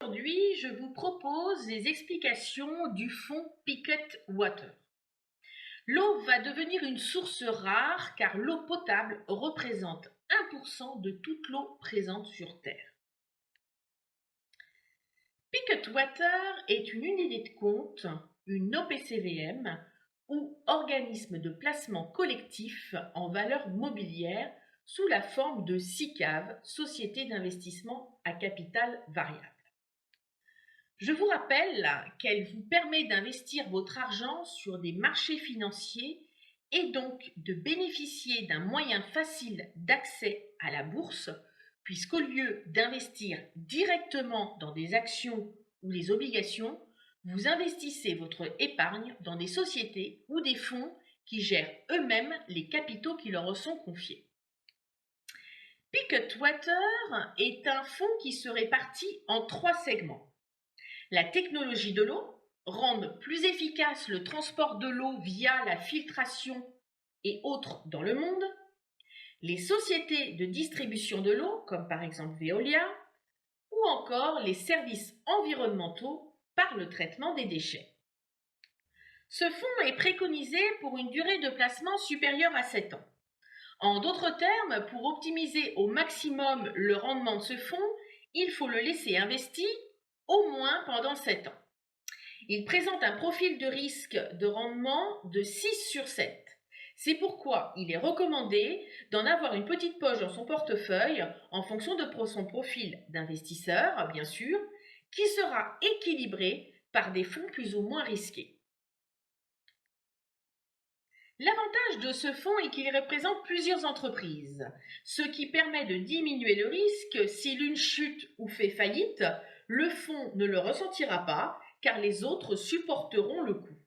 Aujourd'hui, je vous propose les explications du fonds Picket Water. L'eau va devenir une source rare car l'eau potable représente 1% de toute l'eau présente sur Terre. Picket Water est une unité de compte, une OPCVM ou organisme de placement collectif en valeur mobilière sous la forme de SICAV, Société d'investissement à capital variable. Je vous rappelle qu'elle vous permet d'investir votre argent sur des marchés financiers et donc de bénéficier d'un moyen facile d'accès à la bourse, puisqu'au lieu d'investir directement dans des actions ou des obligations, vous investissez votre épargne dans des sociétés ou des fonds qui gèrent eux-mêmes les capitaux qui leur sont confiés. Picket Water est un fonds qui se répartit en 3 segments. La technologie de l'eau, rendre plus efficace le transport de l'eau via la filtration et autres dans le monde. Les sociétés de distribution de l'eau, comme par exemple Veolia, ou encore les services environnementaux par le traitement des déchets. Ce fonds est préconisé pour une durée de placement supérieure à 7 ans. En d'autres termes, pour optimiser au maximum le rendement de ce fonds, il faut le laisser investi au moins pendant 7 ans. Il présente un profil de risque de rendement de 6 sur 7. C'est pourquoi il est recommandé d'en avoir une petite poche dans son portefeuille en fonction de son profil d'investisseur, bien sûr, qui sera équilibré par des fonds plus ou moins risqués. L'avantage de ce fonds est qu'il représente plusieurs entreprises, ce qui permet de diminuer le risque si l'une chute ou fait faillite. Le fonds ne le ressentira pas car les autres supporteront le coût.